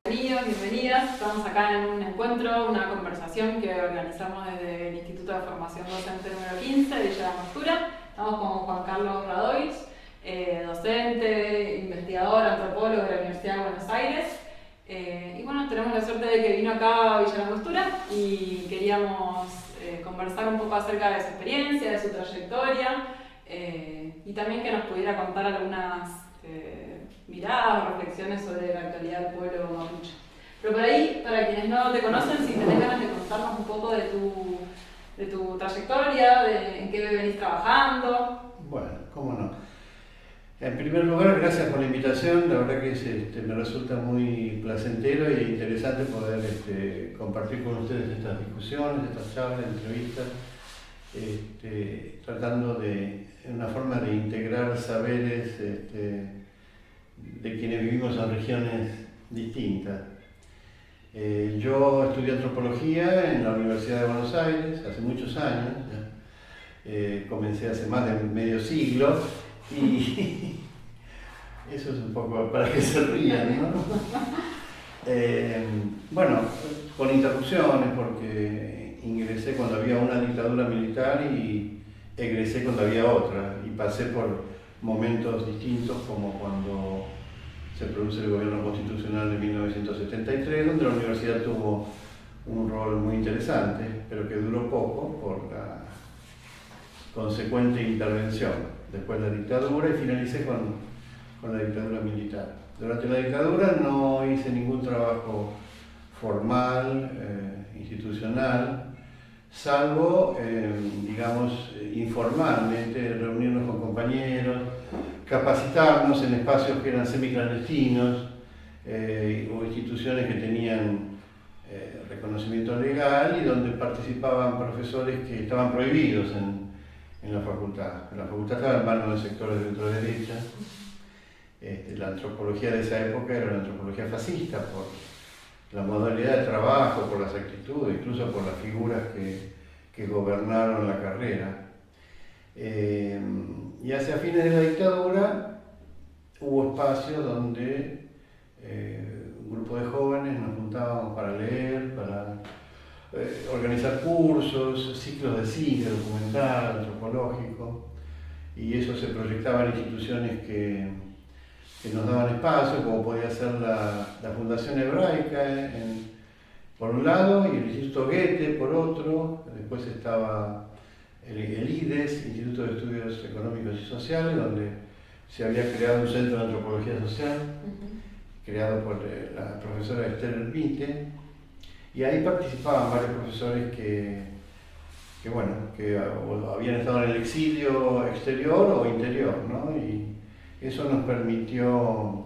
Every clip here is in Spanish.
Bienvenidos, bienvenidas. Estamos acá en un encuentro, una conversación que organizamos desde el Instituto de Formación Docente número 15 de Villa Langostura. Estamos con Juan Carlos Radois, docente, investigador, antropólogo de la Universidad de Buenos Aires. Y bueno, tenemos la suerte de que vino acá a Villa Langostura y queríamos conversar un poco acerca de su experiencia, de su trayectoria y también que nos pudiera contar algunas miradas o reflexiones sobre la actualidad del pueblo mapuche. Pero por ahí, para quienes no te conocen, si tenés ganas de contarnos un poco de tu trayectoria, de en qué venís trabajando. Bueno, cómo no. En primer lugar, gracias por la invitación. La verdad que me resulta muy placentero e interesante poder compartir con ustedes estas discusiones, estas charlas, entrevistas, tratando de una forma de integrar saberes de quienes vivimos en regiones distintas. Yo estudié antropología en la Universidad de Buenos Aires hace muchos años, comencé hace más de medio siglo y eso es un poco para que se rían, ¿no? Bueno, con interrupciones porque ingresé cuando había una dictadura militar y egresé cuando había otra y pasé por momentos distintos como cuando se produce el gobierno constitucional de 1973, donde la universidad tuvo un rol muy interesante, pero que duró poco por la consecuente intervención después de la dictadura y finalicé con la dictadura militar. Durante la dictadura no hice ningún trabajo formal, institucional, salvo, digamos, informalmente, reunirnos con compañeros, capacitarnos en espacios que eran semiclandestinos o instituciones que tenían reconocimiento legal y donde participaban profesores que estaban prohibidos en la facultad. La facultad estaba en manos de sectores de ultraderecha. La antropología de esa época era una antropología fascista por la modalidad de trabajo, por las actitudes, incluso por las figuras que gobernaron la carrera. Y hacia fines de la dictadura hubo espacios donde un grupo de jóvenes nos juntábamos para leer, para organizar cursos, ciclos de cine, documental, antropológico, y eso se proyectaba en instituciones que nos daban espacio, como podía ser la Fundación Hebraica por un lado y el Instituto Goethe por otro. Después estaba el IDES, Instituto de Estudios Económicos y Sociales, donde se había creado un centro de antropología social, creado por la profesora Esther Ermite, y ahí participaban varios profesores que habían estado en el exilio exterior o interior, ¿no? Y eso nos permitió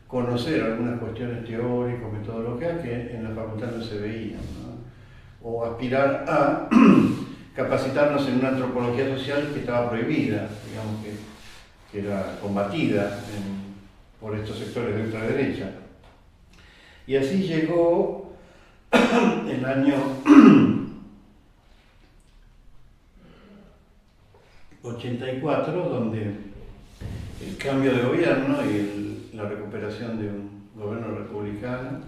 conocer algunas cuestiones teóricas, metodológicas que en la facultad no se veían, ¿no? O aspirar a capacitarnos en una antropología social que estaba prohibida, digamos que era combatida por estos sectores de ultraderecha. Y así llegó el año 84, donde el cambio de gobierno y la recuperación de un gobierno republicano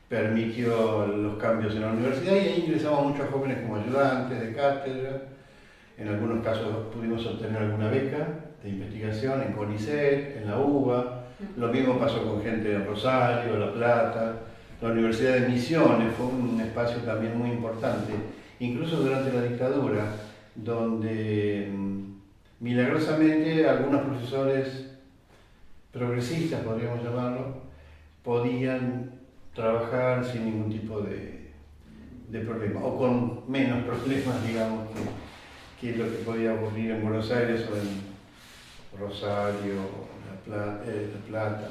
permitió los cambios en la universidad y ahí ingresamos muchos jóvenes como ayudantes de cátedra. En algunos casos pudimos obtener alguna beca de investigación en CONICET, en la UBA. Lo mismo pasó con gente de Rosario, La Plata. La Universidad de Misiones fue un espacio también muy importante, incluso durante la dictadura, donde milagrosamente algunos profesores progresistas, podríamos llamarlo, podían trabajar sin ningún tipo de problema, o con menos problemas, digamos, que lo que podía ocurrir en Buenos Aires o en Rosario, La Plata.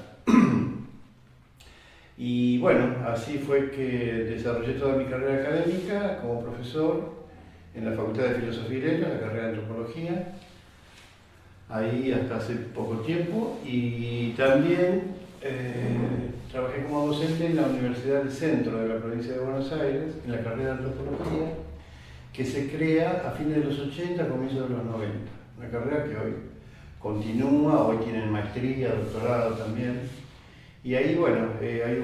Y bueno, así fue que desarrollé toda mi carrera académica como profesor en la Facultad de Filosofía y Letras, la carrera de Antropología, ahí hasta hace poco tiempo, y también trabajé como docente en la Universidad del Centro de la provincia de Buenos Aires, en la carrera de Antropología, que se crea a fines de los 80, comienzos de los 90. Una carrera que hoy continúa, hoy tienen maestría, doctorado también. Y ahí, bueno, hay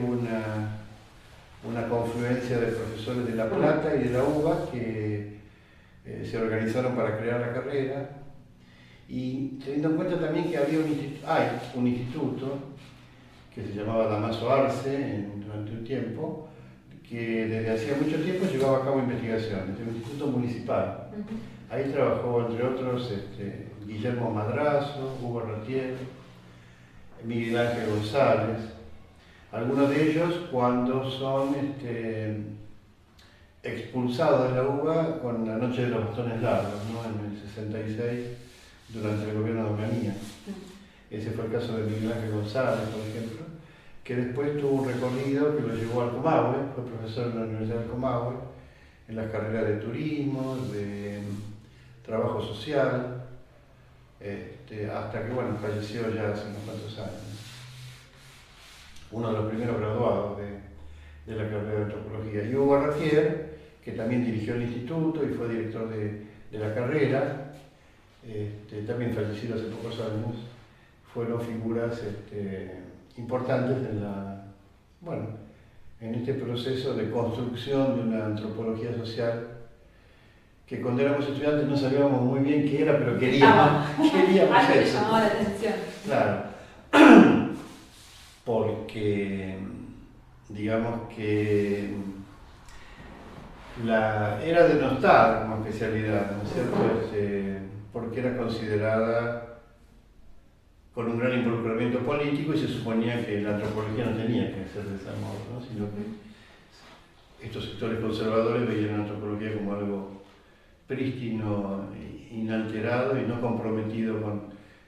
una confluencia de profesores de La Plata y de la UBA que se organizaron para crear la carrera. Y teniendo en cuenta también que hay un instituto que se llamaba Damaso Arce durante un tiempo, que desde hacía mucho tiempo llevaba a cabo investigaciones, un instituto municipal. Ahí trabajó, entre otros, Guillermo Madrazo, Hugo Ratier, Miguel Ángel González. Algunos de ellos, cuando son expulsados de la UBA con la Noche de los Bastones Largos, ¿no? En el 66, durante el gobierno de Onganía. Ese fue el caso de Miguel Ángel González, por ejemplo, que después tuvo un recorrido que lo llevó al Comahue, fue profesor en la Universidad del Comahue, en las carreras de turismo, de trabajo social, hasta que, bueno, falleció ya hace unos cuantos años. Uno de los primeros graduados de la carrera de antropología. Y Hugo Ratier, que también dirigió el instituto y fue director de la carrera, también fallecido hace pocos años, fueron figuras importantes en este proceso de construcción de una antropología social que cuando éramos estudiantes no sabíamos muy bien qué era, pero queríamos algo que eso. llamaba la atención. Claro, porque digamos que era denostada como especialidad, ¿no es cierto? Porque era considerada con un gran involucramiento político y se suponía que la antropología no tenía que ser de ese modo, ¿no? Sino que estos sectores conservadores veían la antropología como algo prístino, inalterado y no comprometido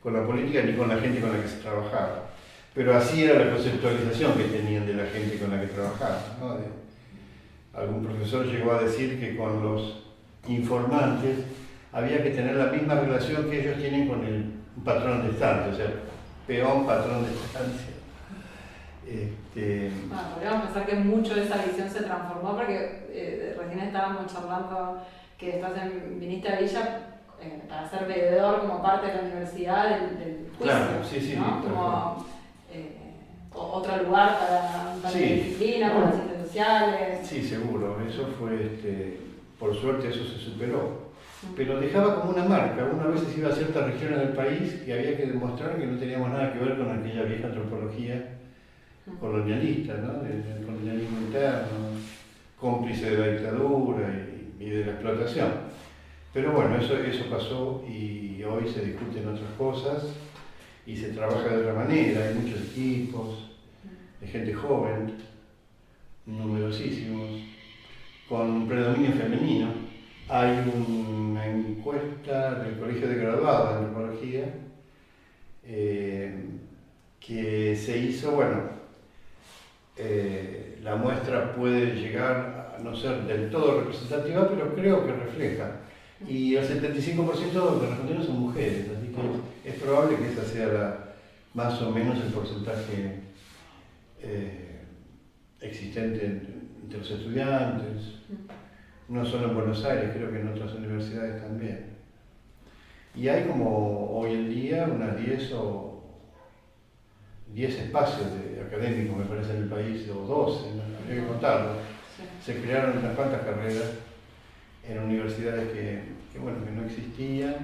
con la política ni con la gente con la que se trabajaba. Pero así era la conceptualización que tenían de la gente con la que trabajaban, ¿no? Algún profesor llegó a decir que con los informantes había que tener la misma relación que ellos tienen con el patrón de estancia, o sea, peón, patrón de estancia. Podríamos pensar que mucho de esa visión se transformó porque recién estábamos charlando que viniste a Villa para ser veedor como parte de la universidad del juicio, claro, sí, ¿no? Como otro lugar para sí. la disciplina, para las ciencias sociales. Sí, seguro, eso fue, por suerte eso se superó. Pero dejaba como una marca. Una vez iba a ciertas regiones del país que había que demostrar que no teníamos nada que ver con aquella vieja antropología colonialista, ¿no? Del colonialismo interno, cómplice de la dictadura y de la explotación. Pero bueno, eso pasó y hoy se discuten otras cosas y se trabaja de otra manera. Hay muchos equipos de gente joven, numerosísimos, con predominio femenino. Hay una encuesta del Colegio de Graduados de Antropología que se hizo, la muestra puede llegar a no ser del todo representativa, pero creo que refleja. Y el 75% de los que respondieron son mujeres, así que es probable que esa sea más o menos el porcentaje existente entre los estudiantes. No solo en Buenos Aires, creo que en otras universidades también. Y hay como hoy en día unas 10 espacios académicos, me parece, en el país, o 12, habría que contarlo. Sí. Se crearon unas cuantas carreras en universidades que no existían.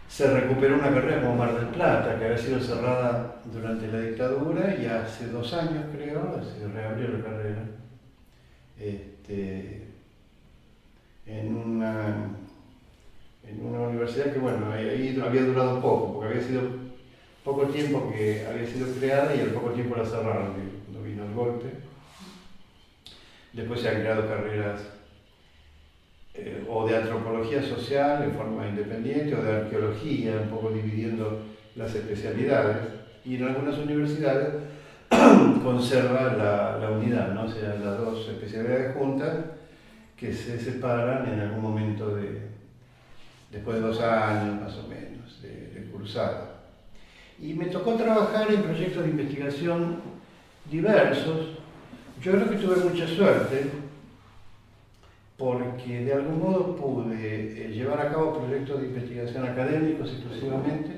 Se recuperó una carrera como Mar del Plata, que había sido cerrada durante la dictadura, y hace 2 años, creo, se reabrió la carrera. En una universidad que ahí había durado poco, porque había sido poco tiempo que había sido creada y al poco tiempo la cerraron cuando vino el golpe. Después se han creado carreras o de antropología social en forma independiente o de arqueología, un poco dividiendo las especialidades, y en algunas universidades conserva la unidad, ¿no? O sea, las 2 especialidades juntas que se separan en algún momento después de 2 años más o menos de cursada. Y me tocó trabajar en proyectos de investigación diversos. Yo creo que tuve mucha suerte porque de algún modo pude llevar a cabo proyectos de investigación académicos exclusivamente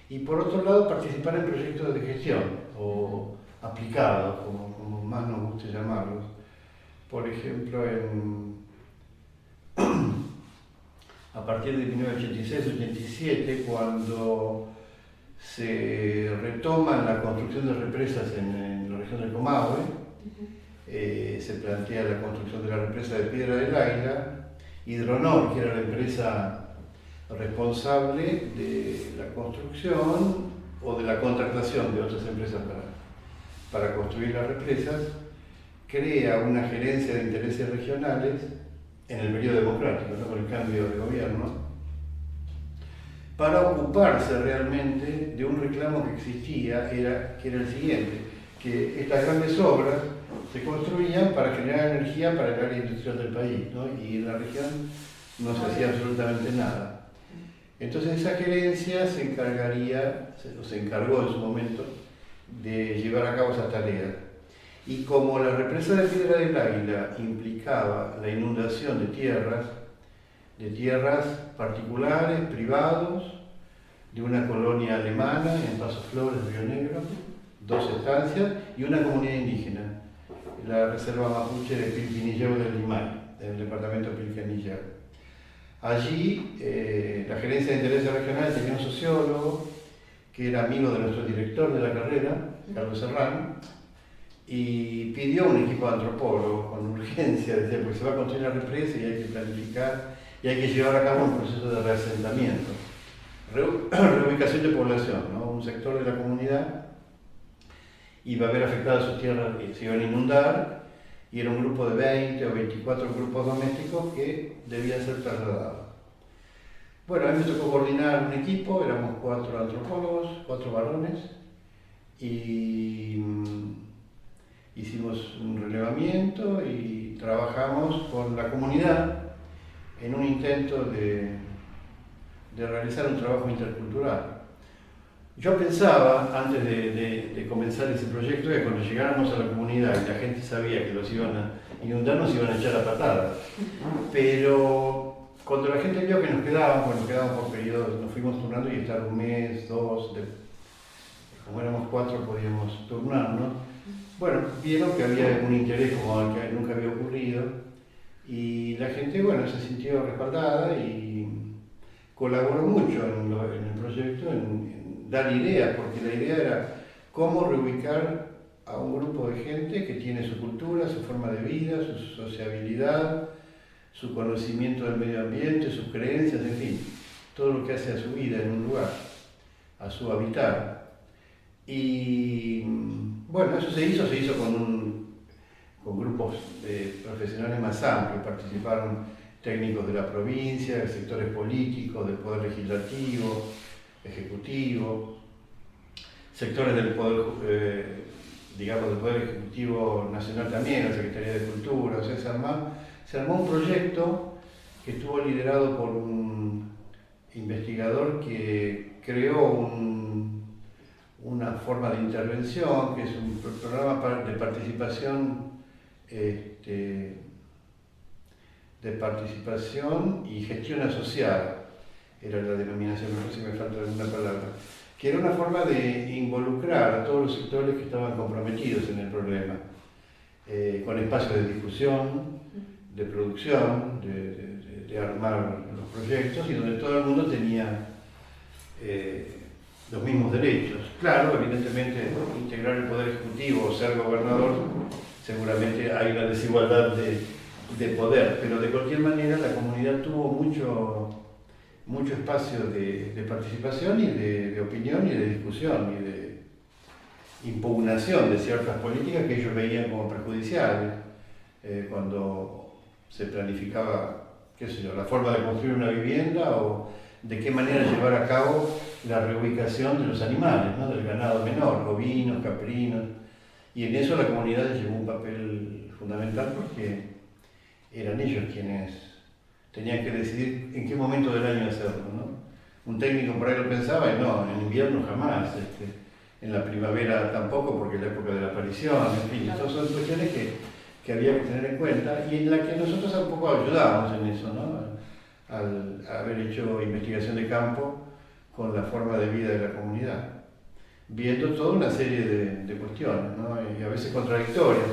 y por otro lado participar en proyectos de gestión o aplicados, como más nos guste llamarlos. Por ejemplo, a partir de 1986-87, cuando se retoma la construcción de represas en la región del Comahue, se plantea la construcción de la represa de Piedra del Águila. Hidronor, que era la empresa responsable de la construcción o de la contratación de otras empresas para construir las represas, crea una gerencia de intereses regionales en el periodo democrático, ¿no? Con el cambio de gobierno, para ocuparse realmente de un reclamo que existía, que era el siguiente, que estas grandes obras se construían para generar energía para el área industrial del país, ¿no? Y en la región no se hacía absolutamente nada. Entonces esa gerencia se encargó en su momento de llevar a cabo esa tarea. Y como la represa de Piedra del Águila implicaba la inundación de tierras particulares, privados, de una colonia alemana en Paso Flores, Río Negro, 2 estancias y una comunidad indígena, la reserva mapuche de Pilquinillao del Limay, en el departamento de Pilquinillao. Allí la gerencia de intereses regionales tenía un sociólogo que era amigo de nuestro director de la carrera, Carlos Serrano, y pidió un equipo de antropólogos con urgencia, decía, porque se va a construir la represa y hay que planificar y hay que llevar a cabo un proceso de reasentamiento, reubicación de población, ¿no? Un sector de la comunidad iba a ver afectadas sus tierras que se iban a inundar y era un grupo de 20 o 24 grupos domésticos que debían ser trasladados. Bueno, a mí me tocó coordinar un equipo, éramos 4 antropólogos, 4 varones, y hicimos un relevamiento y trabajamos con la comunidad en un intento de realizar un trabajo intercultural. Yo pensaba, antes de comenzar ese proyecto, que cuando llegáramos a la comunidad y la gente sabía que los iban a inundar, nos iban a echar a patadas. Pero cuando la gente vio que nos quedábamos por periodos, nos fuimos turnando y estar un mes, 2, como éramos 4 podíamos turnarnos. Bueno, vieron que había un interés como el que nunca había ocurrido y la gente, bueno, se sintió respaldada y colaboró mucho en el proyecto, en dar ideas, porque la idea era cómo reubicar a un grupo de gente que tiene su cultura, su forma de vida, su sociabilidad, su conocimiento del medio ambiente, sus creencias, en fin, todo lo que hace a su vida en un lugar, a su habitar. Y bueno, eso se hizo con grupos de profesionales más amplios, participaron técnicos de la provincia, sectores políticos, del poder legislativo, ejecutivo, sectores del poder, del poder ejecutivo nacional también, la Secretaría de Cultura, o sea, se armó un proyecto que estuvo liderado por un investigador que creó una forma de intervención, que es un programa de participación y gestión asociada, era la denominación, no sé si me falta alguna palabra, que era una forma de involucrar a todos los sectores que estaban comprometidos en el problema, con espacios de discusión, de producción, de armar los proyectos y donde todo el mundo tenía los mismos derechos. Claro, evidentemente, integrar el Poder Ejecutivo o ser gobernador, seguramente hay una desigualdad de poder, pero de cualquier manera la comunidad tuvo mucho espacio de participación y de opinión y de discusión y de impugnación de ciertas políticas que ellos veían como perjudiciales cuando se planificaba, qué sé yo, la forma de construir una vivienda o de qué manera llevar a cabo la reubicación de los animales, ¿no? Del ganado menor, ovinos, caprinos, y en eso la comunidad llevó un papel fundamental porque eran ellos quienes tenían que decidir en qué momento del año hacerlo, ¿no? Un técnico por ahí lo pensaba y no, en invierno jamás, en la primavera tampoco porque es la época de la aparición, en fin, estas son cuestiones que que había que tener en cuenta y en la que nosotros un poco ayudamos en eso, ¿no? Al haber hecho investigación de campo con la forma de vida de la comunidad, viendo toda una serie de cuestiones, ¿no? Y a veces contradictorias,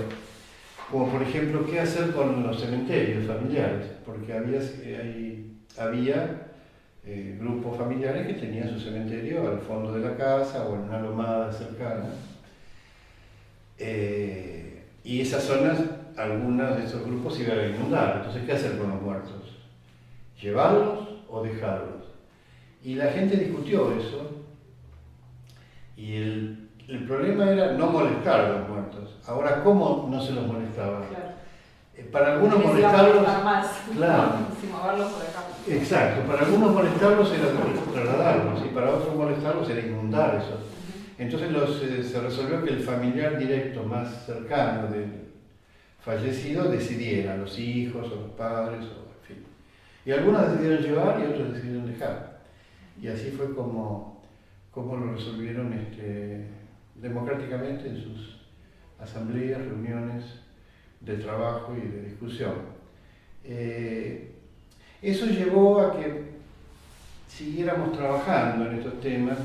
como por ejemplo qué hacer con los cementerios familiares, porque había grupos familiares que tenían su cementerio al fondo de la casa o en una lomada cercana. Y esas zonas, algunos de esos grupos se iban a inundar. Entonces, ¿qué hacer con los muertos? ¿Llevarlos o dejarlos? Y la gente discutió eso. Y el problema era no molestar a los muertos. Ahora, ¿cómo no se los molestaba? Claro. Para algunos molestarlos... Más, claro. Sin moverlos por acá. Exacto, para algunos molestarlos era trasladarlos y para otros molestarlos era inundar eso. Entonces se resolvió que el familiar directo más cercano del fallecido decidiera, los hijos o los padres, o, en fin. Y algunos decidieron llevar y otros decidieron dejar. Y así fue como lo resolvieron democráticamente en sus asambleas, reuniones de trabajo y de discusión. Eso llevó a que siguiéramos trabajando en estos temas,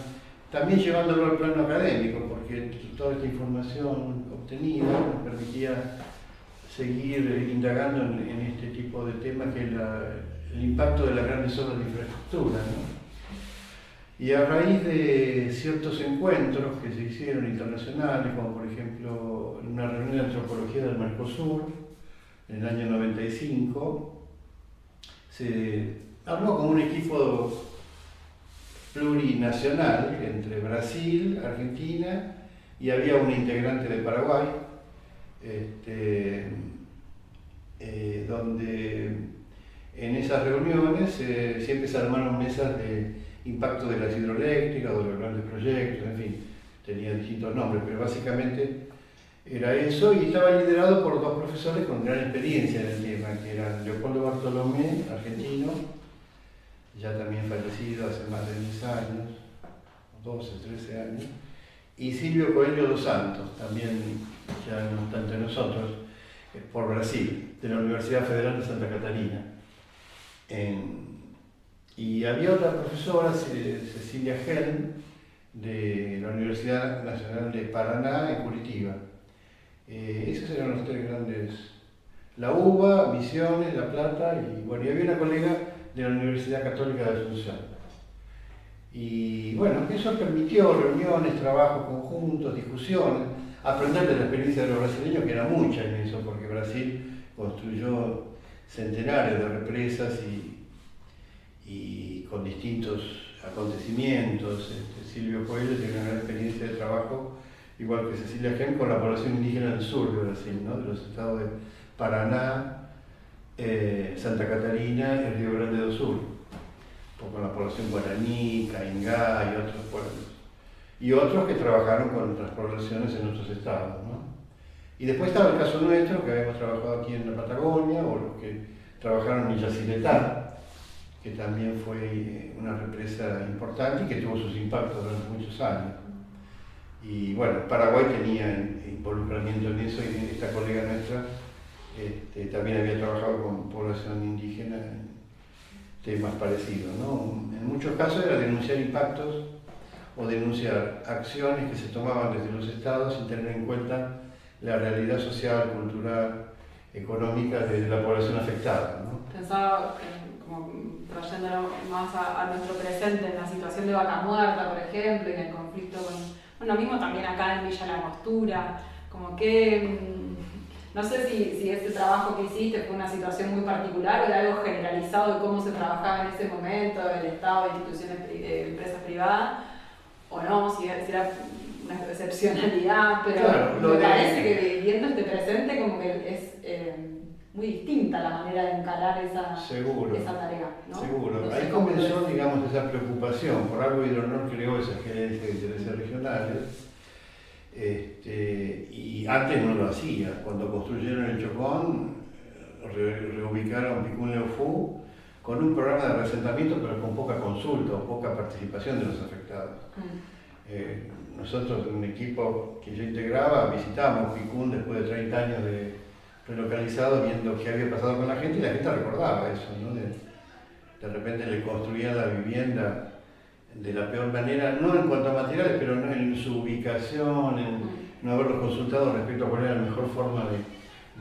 también llevándolo al plano académico, porque toda esta información obtenida nos permitía seguir indagando en este tipo de temas, que es el impacto de las grandes obras de infraestructura, ¿no? Y a raíz de ciertos encuentros que se hicieron internacionales, como por ejemplo una reunión de antropología del Mercosur en el año 95, se habló con un equipo plurinacional entre Brasil, Argentina y había un integrante de Paraguay, donde en esas reuniones siempre se armaron mesas de impacto de las hidroeléctricas o de los grandes proyectos, en fin, tenía distintos nombres, pero básicamente era eso, y estaba liderado por dos profesores con gran experiencia en el tema, que eran Leopoldo Bartolomé, argentino, ya también fallecido hace más de 10 años, 12, 13 años, y Silvio Coelho dos Santos, también ya no está entre nosotros, por Brasil, de la Universidad Federal de Santa Catarina. Y había otra profesora, Cecilia Helm, de la Universidad Nacional de Paraná, en Curitiba. Esos eran los tres grandes, la UBA, Misiones, La Plata, y bueno, y había una colega de la Universidad Católica de Asunción. Y bueno, eso permitió reuniones, trabajos conjuntos, discusiones, aprender de la experiencia de los brasileños, que era mucha en eso, porque Brasil construyó centenares de represas y con distintos acontecimientos. Silvio Coelho tiene una gran experiencia de trabajo, igual que Cecilia Helm, con la población indígena del sur de Brasil, ¿no? De los estados de Paraná, Santa Catarina y Río Grande do Sul, con la población guaraní, caingá y otros pueblos. Y otros que trabajaron con otras poblaciones en otros estados, ¿no? Y después estaba el caso nuestro, que habíamos trabajado aquí en la Patagonia, o los que trabajaron en Yacyretá, que también fue una represa importante y que tuvo sus impactos durante muchos años. Y bueno, Paraguay tenía involucramiento en eso, y esta colega nuestra también había trabajado con población indígena en temas parecidos, ¿no? En muchos casos era denunciar impactos o denunciar acciones que se tomaban desde los estados sin tener en cuenta la realidad social, cultural, económica de la población afectada, ¿no? Pensaba, como trayéndolo más a nuestro presente, en la situación de Vaca Muerta, por ejemplo, y en el conflicto con, bueno, mismo también acá en Villa La Angostura, como que, no sé si ese trabajo que hiciste fue una situación muy particular o era algo generalizado de cómo se trabajaba en ese momento, el Estado, instituciones, empresas privadas, o no, si era una excepcionalidad, pero claro, me parece que viendo este presente como que es muy distinta la manera de encarar esa tarea, ¿no? Seguro. No sé Ahí comenzó, digamos, esa preocupación. Por algo Hidronor creó esa gerencia de intereses regionales, y antes no lo hacía. Cuando construyeron el Chocón, reubicaron Picún Leufú con un programa de reasentamiento, pero con poca consulta o poca participación de los afectados. Nosotros, un equipo que yo integraba, visitamos Picún después de 30 años de relocalizados viendo qué había pasado con la gente y la gente recordaba eso, ¿no? De repente le construían la vivienda de la peor manera, no en cuanto a materiales, pero no en su ubicación, en no haberlos consultado respecto a cuál era la mejor forma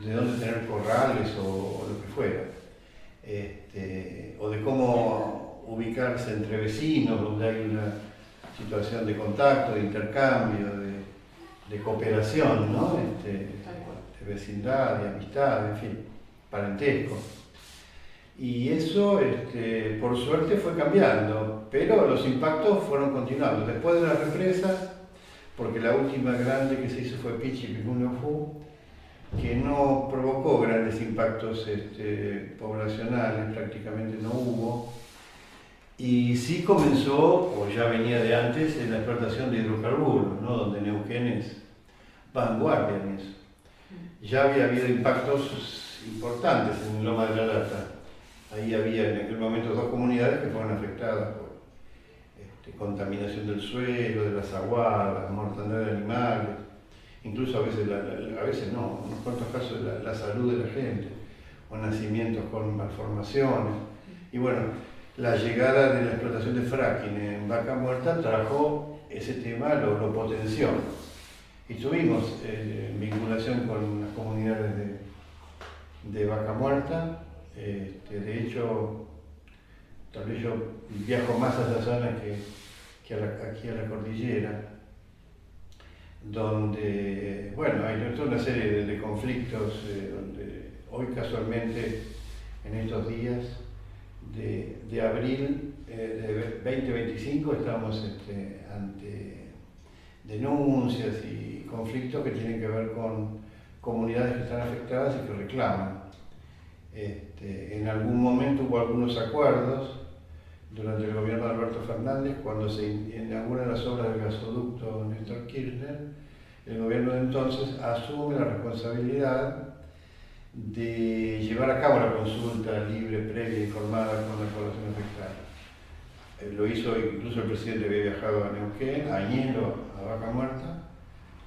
de dónde tener corrales o lo que fuera. O de cómo ubicarse entre vecinos, donde hay una situación de contacto, de intercambio, de cooperación, ¿no? De vecindad, de amistad, en fin, parentesco. Y eso, por suerte, fue cambiando, pero los impactos fueron continuando. Después de las represas, porque la última grande que se hizo fue Pichipicunofú, que no provocó grandes impactos poblacionales, prácticamente no hubo. Y sí comenzó, o ya venía de antes, la explotación de hidrocarburos, ¿no? Donde Neuquén es vanguardia en eso. Ya había habido impactos importantes en Loma de la Lata. Ahí había en aquel momento 2 comunidades que fueron afectadas por contaminación del suelo, de las aguadas, mortandad de animales, incluso a veces no, en unos cuantos casos la salud de la gente, o nacimientos con malformaciones. Y bueno, la llegada de la explotación de fracking en Vaca Muerta trajo ese tema, lo potenció. Y tuvimos vinculación con las comunidades de Vaca Muerta. De hecho, tal vez yo viajo más a esa zona que aquí a la cordillera, donde, bueno, hay toda una serie de conflictos, donde hoy casualmente, en estos días de abril de 2025, estamos ante denuncias y conflictos que tienen que ver con comunidades que están afectadas y que reclaman. En algún momento hubo algunos acuerdos durante el gobierno de Alberto Fernández, cuando se inauguran las obras del gasoducto Néstor Kirchner. El gobierno de entonces asume la responsabilidad de llevar a cabo la consulta libre, previa e informada con la población afectada. Lo hizo, incluso el presidente había viajado a Neuquén, a Añelo, a Vaca Muerta,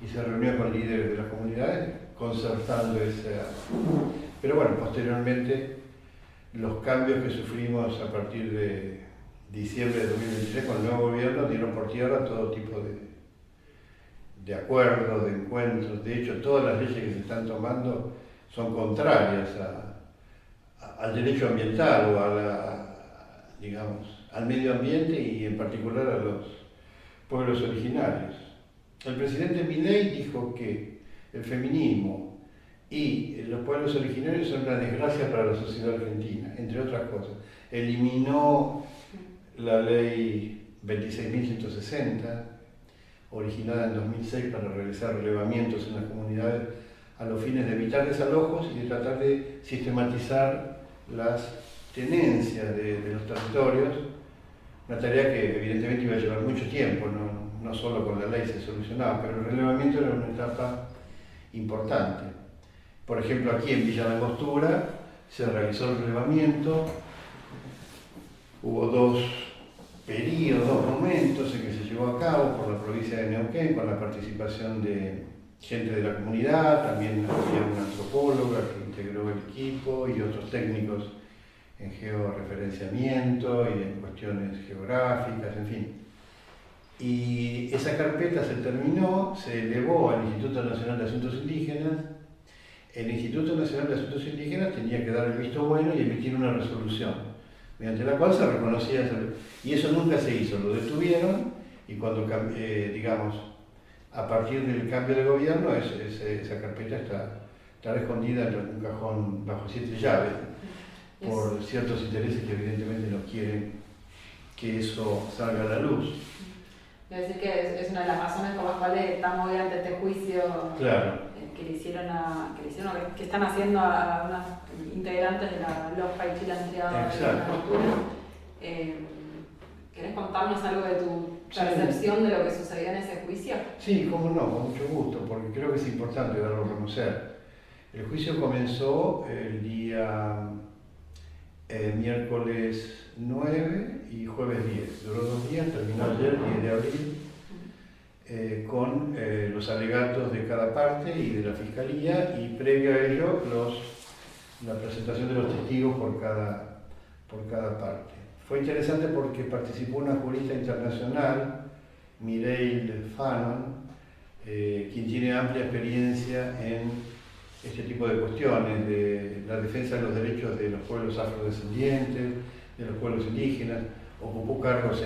y se reunió con líderes de las comunidades concertando esa. Pero bueno, posteriormente los cambios que sufrimos a partir de diciembre de 2023 con el nuevo gobierno dieron por tierra todo tipo de acuerdos, de encuentros. De hecho, todas las leyes que se están tomando son contrarias al derecho ambiental o al medio ambiente y en particular a los pueblos originarios. El presidente Milei dijo que el feminismo y los pueblos originarios son una desgracia para la sociedad argentina, entre otras cosas. Eliminó la ley 26.160, originada en 2006 para realizar relevamientos en las comunidades a los fines de evitar desalojos y de tratar de sistematizar las tenencias de los territorios, una tarea que evidentemente iba a llevar mucho tiempo, no solo con la ley se solucionaba, pero el relevamiento era una etapa importante. Por ejemplo, aquí en Villa Langostura se realizó el relevamiento, hubo 2 periodos, 2 momentos en que se llevó a cabo por la provincia de Neuquén, con la participación de gente de la comunidad, también había una antropóloga que integró el equipo y otros técnicos en georreferenciamiento y en cuestiones geográficas, en fin. Y esa carpeta se terminó, se elevó al Instituto Nacional de Asuntos Indígenas. El Instituto Nacional de Asuntos Indígenas tenía que dar el visto bueno y emitir una resolución, mediante la cual se reconocía, y eso nunca se hizo, lo detuvieron, y cuando, digamos, a partir del cambio de gobierno, esa carpeta está escondida en un cajón bajo 7 llaves, por ciertos intereses que evidentemente no quieren que eso salga a la luz. Es decir, que es una de las razones por las cuales estamos hoy ante este juicio. Claro. Que están haciendo a unas integrantes de la LOFA y Chile Triada de la Cultura. ¿Querés contarnos algo de tu percepción de lo que sucedió en ese juicio? Sí, cómo no, con mucho gusto, porque creo que es importante darlo a conocer. El juicio comenzó el día miércoles 9 y jueves 10. Duró 2 días, terminó ayer, 10 de abril. con los alegatos de cada parte y de la fiscalía, y previo a ello la presentación de los testigos por cada parte. Fue interesante porque participó una jurista internacional, Mireille Fanon, quien tiene amplia experiencia en este tipo de cuestiones, de la defensa de los derechos de los pueblos afrodescendientes, de los pueblos indígenas. Ocupó cargos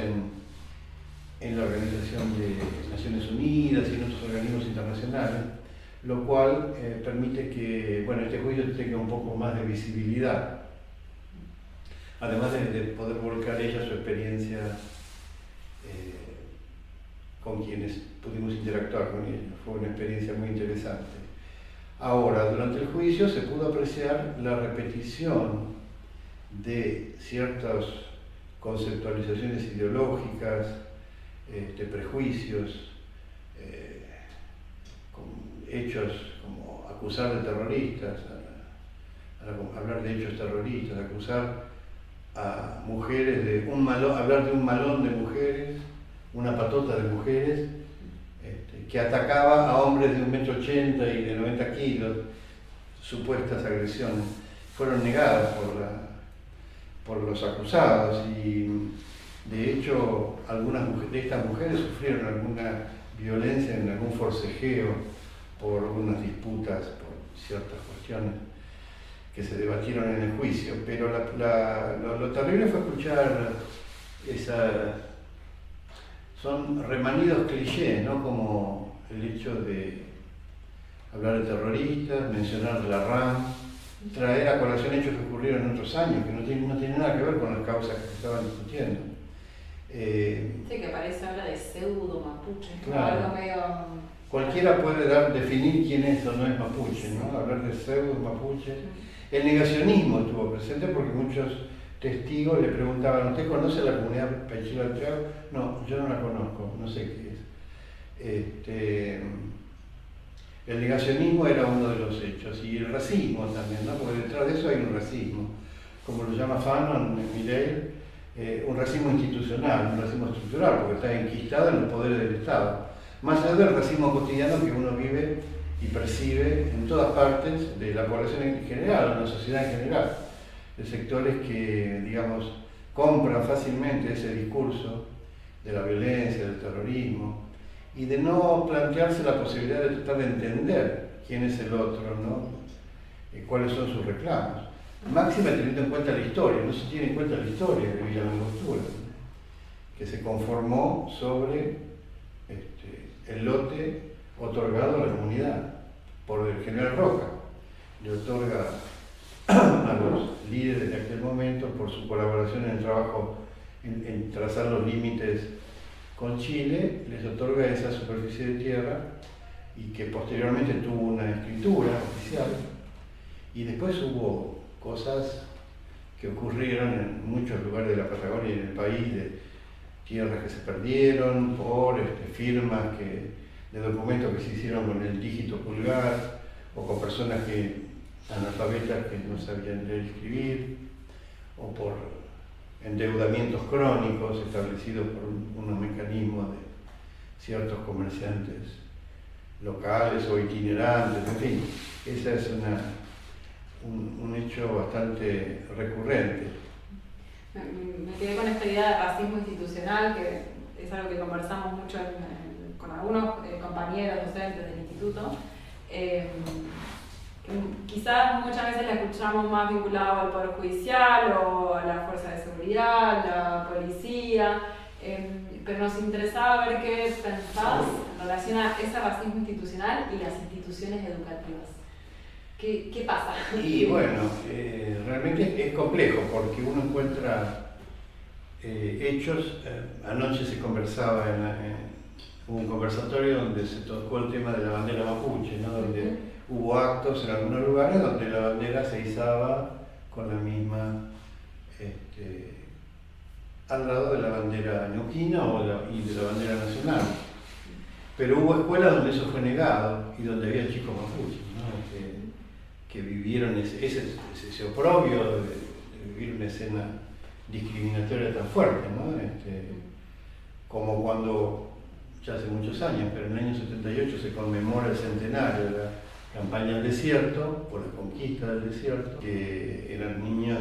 en la Organización de Naciones Unidas y en otros organismos internacionales, lo cual permite que este juicio tenga un poco más de visibilidad, además de poder volcar ella su experiencia con quienes pudimos interactuar con ella. Fue una experiencia muy interesante. Ahora, durante el juicio se pudo apreciar la repetición de ciertas conceptualizaciones ideológicas, prejuicios, hechos como acusar de terroristas, hablar de hechos terroristas, acusar a mujeres de hablar de un malón de mujeres, una patota de mujeres, que atacaba a hombres de 1,80 m y de 90 kilos. Supuestas agresiones fueron negadas por los acusados, y de hecho algunas de estas mujeres sufrieron alguna violencia, en algún forcejeo, por unas disputas, por ciertas cuestiones que se debatieron en el juicio. Pero lo terrible fue escuchar son remanidos clichés, ¿no? Como el hecho de hablar de terroristas, mencionar la RAM, traer a colación hechos que ocurrieron en otros años, que no tienen nada que ver con las causas que se estaban discutiendo. Sí, que parece habla de pseudo mapuche, claro. Algo medio... Cualquiera puede definir quién es o no es mapuche, ¿no? Hablar de pseudo mapuche. El negacionismo estuvo presente porque muchos testigos le preguntaban: ¿usted conoce la comunidad Paichila-Alteao? No, yo no la conozco, no sé qué es. El negacionismo era uno de los hechos, y el racismo también, ¿no? Porque detrás de eso hay un racismo, como lo llama Fanon, Mireille, un racismo institucional, un racismo estructural, porque está enquistado en los poderes del Estado. Más allá del racismo cotidiano que uno vive y percibe en todas partes de la población en general, en la sociedad en general, de sectores que, digamos, compran fácilmente ese discurso de la violencia, del terrorismo, y de no plantearse la posibilidad de tratar de entender quién es el otro, ¿no? Cuáles son sus reclamos. Máxima teniendo en cuenta la historia, no se tiene en cuenta la historia de Villa Langostura, que se conformó sobre el lote otorgado a la comunidad por el general Roca. Le otorga a los líderes de aquel momento, por su colaboración en el trabajo en trazar los límites con Chile, les otorga esa superficie de tierra, y que posteriormente tuvo una escritura oficial. Y después hubo cosas que ocurrieron en muchos lugares de la Patagonia y en el país, de tierras que se perdieron por firmas de documentos que se hicieron con el dígito pulgar, o con personas analfabetas que no sabían leer y escribir, o por endeudamientos crónicos establecidos por unos mecanismos de ciertos comerciantes locales o itinerantes, en fin. Ese es un hecho bastante recurrente. Me quedé con esta idea de racismo institucional, que es algo que conversamos mucho con algunos compañeros docentes del instituto. Quizás muchas veces la escuchamos más vinculado al Poder Judicial o a la Fuerza de Seguridad, la policía, pero nos interesaba ver qué pensás en relación a ese racismo institucional y las instituciones educativas. ¿Qué pasa? Y bueno, realmente es complejo, porque uno encuentra hechos. Anoche se conversaba en un conversatorio donde se tocó el tema de la bandera mapuche, ¿no? Donde hubo actos en algunos lugares donde la bandera se izaba con la misma, al lado de la bandera neuquina y de la bandera nacional. Pero hubo escuelas donde eso fue negado y donde había chicos mapuches, ¿no? Que vivieron ese oprobio de vivir una escena discriminatoria tan fuerte, ¿no? Como cuando ya hace muchos años, pero en el año 78 se conmemora el centenario de la campaña del desierto, por la conquista del desierto, que eran niños,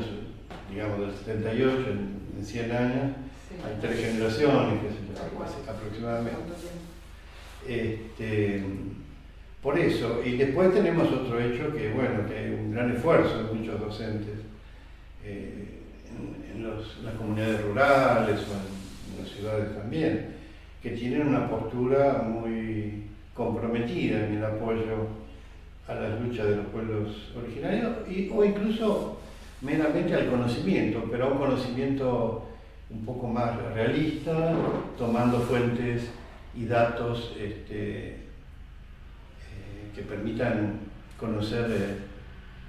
digamos, del 78, en 100 años, sí, hay 3 generaciones, qué sé yo, aproximadamente. Por eso, y después tenemos otro hecho que, bueno, que hay un gran esfuerzo de muchos docentes en las comunidades rurales o en las ciudades también, que tienen una postura muy comprometida en el apoyo a las luchas de los pueblos originarios o incluso meramente al conocimiento, pero a un conocimiento un poco más realista, tomando fuentes y datos que permitan conocer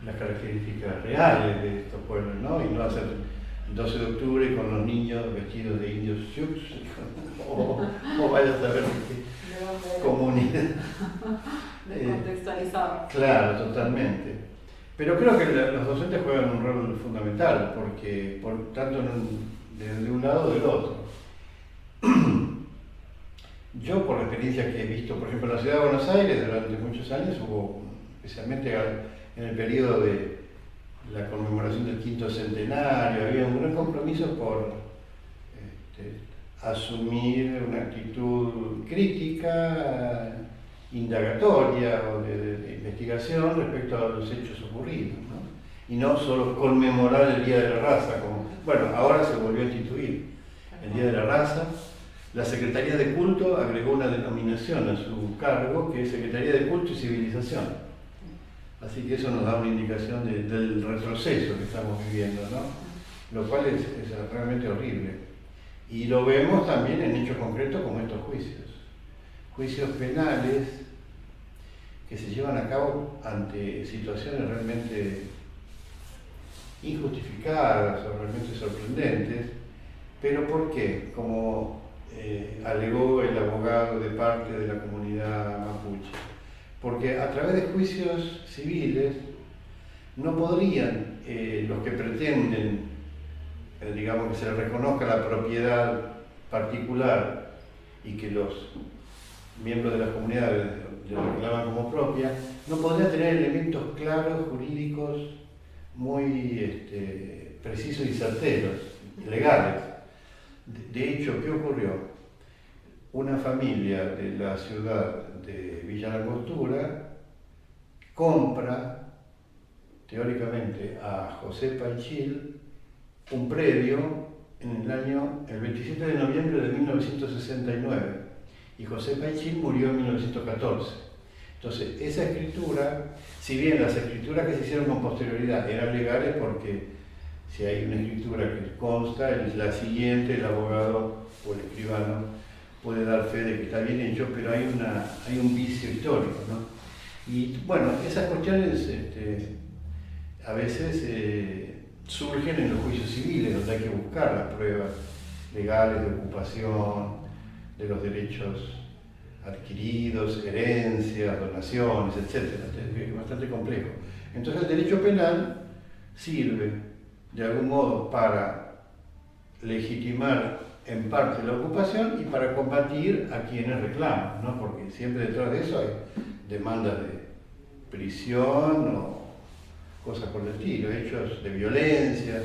las características reales de estos pueblos, ¿no? Y no hacer el 12 de octubre con los niños vestidos de indios sioux, o vaya a saber qué comunidad. Descontextualizado. Claro, totalmente. Pero creo que los docentes juegan un rol fundamental, porque tanto de un lado o del otro. Yo, por la experiencia que he visto, por ejemplo, en la ciudad de Buenos Aires, durante muchos años hubo, especialmente en el periodo de la conmemoración del 5º centenario, había un gran compromiso por asumir una actitud crítica, indagatoria o de investigación respecto a los hechos ocurridos, ¿no? Y no solo conmemorar el Día de la Raza, como, bueno, ahora se volvió a instituir el Día de la Raza. La Secretaría de Culto agregó una denominación a su cargo que es Secretaría de Culto y Civilización. Así que eso nos da una indicación del retroceso que estamos viviendo, ¿no? Lo cual es realmente horrible. Y lo vemos también en hechos concretos como estos juicios. Juicios penales que se llevan a cabo ante situaciones realmente injustificadas o realmente sorprendentes. ¿Pero por qué? Como alegó el abogado de parte de la comunidad mapuche. Porque a través de juicios civiles no podrían los que pretenden, digamos, que se les reconozca la propiedad particular y que los miembros de las comunidades lo reclaman como propia, no podrían tener elementos claros, jurídicos, muy precisos y certeros, legales. De hecho, ¿qué ocurrió? Una familia de la ciudad de Villa Langostura compra, teóricamente, a José Paichil un predio en el 27 de noviembre de 1969, y José Paichil murió en 1914. Entonces, esa escritura, si bien las escrituras que se hicieron con posterioridad eran legales porque si hay una escritura que consta, la siguiente, el abogado o el escribano puede dar fe de que está bien hecho, pero hay un vicio histórico, ¿no? Y bueno, esas cuestiones a veces surgen en los juicios civiles, donde hay que buscar las pruebas legales de ocupación, de los derechos adquiridos, herencias, donaciones, etc. Es bastante complejo. Entonces el derecho penal sirve de algún modo para legitimar en parte la ocupación y para combatir a quienes reclaman, ¿no? Porque siempre detrás de eso hay demandas de prisión o cosas por el estilo, hechos de violencia.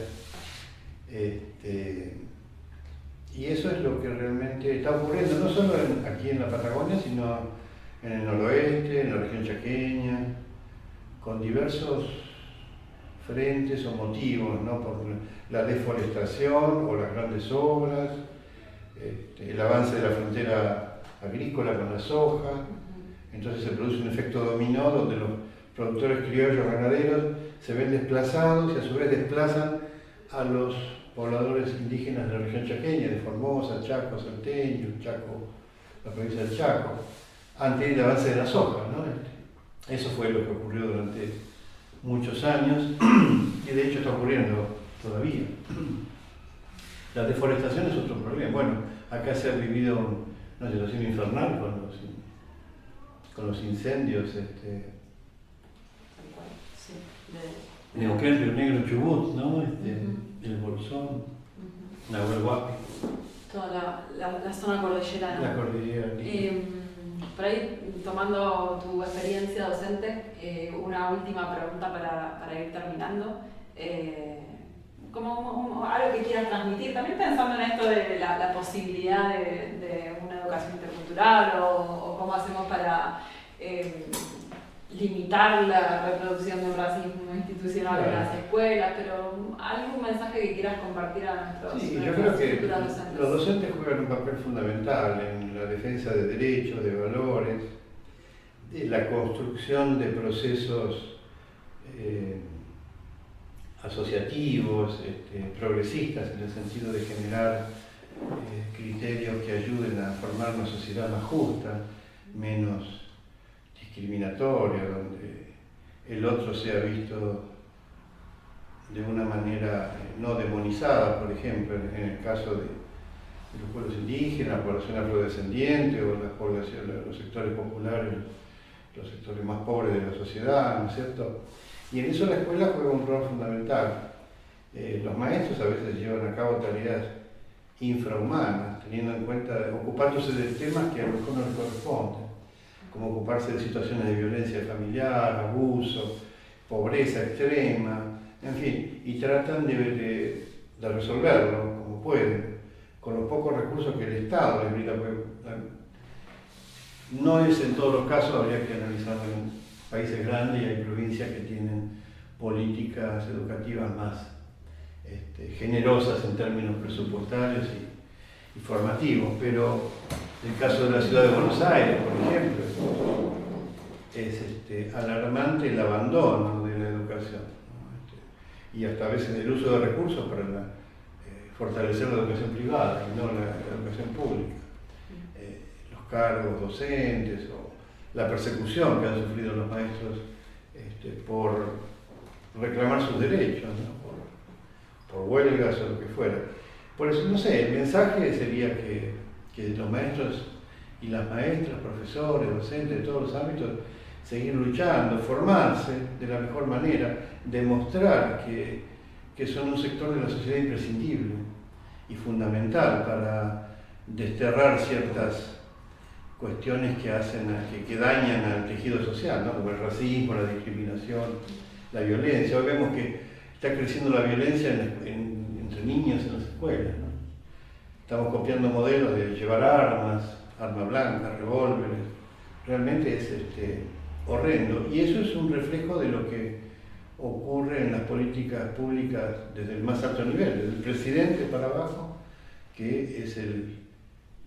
Y eso es lo que realmente está ocurriendo, no solo aquí en la Patagonia, sino en el noroeste, en la región chaqueña, con diversos frentes o motivos, ¿no? Por la deforestación o las grandes obras, el avance de la frontera agrícola con la soja. Entonces se produce un efecto dominó donde los productores criollos ganaderos se ven desplazados y a su vez desplazan a los pobladores indígenas de la región chaqueña, de Formosa, Chaco, Salteño, Chaco, la provincia del Chaco, ante el avance de la soja, ¿no? Eso fue lo que ocurrió durante muchos años y de hecho está ocurriendo todavía. La deforestación es otro problema. Bueno, acá se ha vivido una situación infernal con los incendios. Neuquén, Río Negro, Chubut, ¿no? El Bolsón, Nahuel Huapi. toda la zona cordillerana. La cordillera. Por ahí, tomando tu experiencia docente, una última pregunta para ir terminando. Como algo que quieras transmitir, también pensando en esto de la posibilidad de una educación intercultural o cómo hacemos para limitar la reproducción del racismo institucional en las escuelas, pero algún mensaje que quieras compartir a nuestros Sí, yo creo que docentes. los docentes juegan un papel fundamental en la defensa de derechos, de valores, de la construcción de procesos asociativos, progresistas, en el sentido de generar criterios que ayuden a formar una sociedad más justa, menos discriminatoria, donde el otro sea visto de una manera no demonizada, por ejemplo, en el caso de los pueblos indígenas, la población afrodescendiente o los sectores populares, los sectores más pobres de la sociedad, ¿no es cierto? Y en eso la escuela juega un rol fundamental. Los maestros a veces llevan a cabo tareas infrahumanas, teniendo en cuenta, ocupándose de temas que a lo mejor no les corresponden, como ocuparse de situaciones de violencia familiar, abuso, pobreza extrema, en fin, y tratan de resolverlo como pueden, con los pocos recursos que el Estado les brinda. No es en todos los casos, habría que analizarlo en países grandes y hay provincias que tienen políticas educativas más generosas en términos presupuestarios y formativos, pero el caso de la ciudad de Buenos Aires, por ejemplo, es alarmante el abandono de la educación, ¿no? Y hasta a veces el uso de recursos para fortalecer la educación privada y no la educación pública. Los cargos docentes o la persecución que han sufrido los maestros por reclamar sus derechos, ¿no? por huelgas o lo que fuera. Por eso, no sé, el mensaje sería que los maestros y las maestras, profesores, docentes de todos los ámbitos, seguir luchando, formarse de la mejor manera, demostrar que son un sector de la sociedad imprescindible y fundamental para desterrar ciertas cuestiones que dañan al tejido social, ¿no? Como el racismo, la discriminación, la violencia. Hoy vemos que está creciendo la violencia entre niños en las escuelas, ¿no? Estamos copiando modelos de llevar armas blancas, revólveres. Realmente es horrendo. Y eso es un reflejo de lo que ocurre en las políticas públicas desde el más alto nivel, desde el presidente para abajo, que es el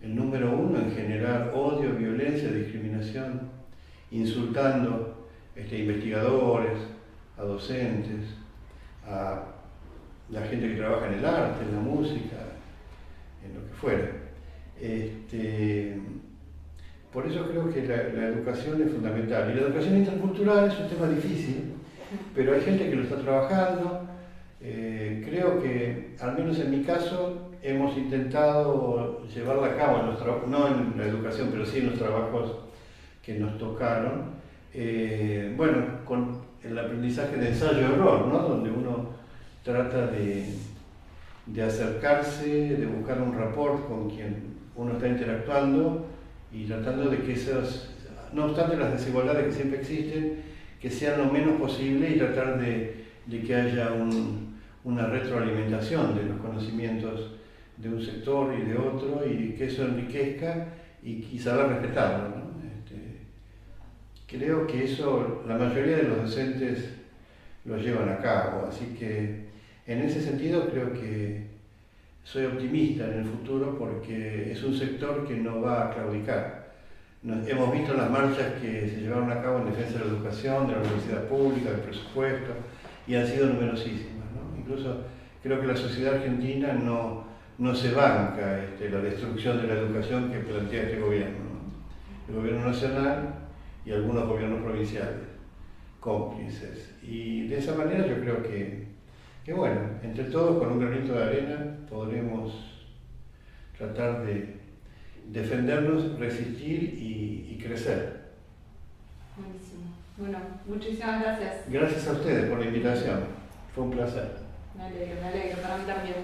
número uno en generar odio, violencia, discriminación, insultando investigadores, a docentes, a la gente que trabaja en el arte, en la música, en lo que fuera. Por eso creo que la educación es fundamental. Y la educación intercultural es un tema difícil, pero hay gente que lo está trabajando. Creo que, al menos en mi caso, hemos intentado llevarla a cabo, no en la educación, pero sí en los trabajos que nos tocaron. Con el aprendizaje de ensayo-error, ¿no? Donde uno trata de acercarse, de buscar un rapport con quien uno está interactuando y tratando de que no obstante las desigualdades que siempre existen, que sean lo menos posible y tratar de que haya una retroalimentación de los conocimientos de un sector y de otro y que eso enriquezca y saber respetarlo, ¿no? Creo que eso la mayoría de los docentes lo llevan a cabo, así que en ese sentido creo que soy optimista en el futuro porque es un sector que no va a claudicar. Hemos visto las marchas que se llevaron a cabo en defensa de la educación, de la universidad pública, del presupuesto, y han sido numerosísimas, ¿no? Incluso creo que la sociedad argentina no se banca la destrucción de la educación que plantea este gobierno, ¿no? El gobierno nacional y algunos gobiernos provinciales, cómplices. Y de esa manera yo creo que bueno, entre todos con un granito de arena podremos tratar de defendernos, resistir y crecer. Buenísimo. Bueno, muchísimas gracias. Gracias a ustedes por la invitación. Fue un placer. Me alegro, para mí también.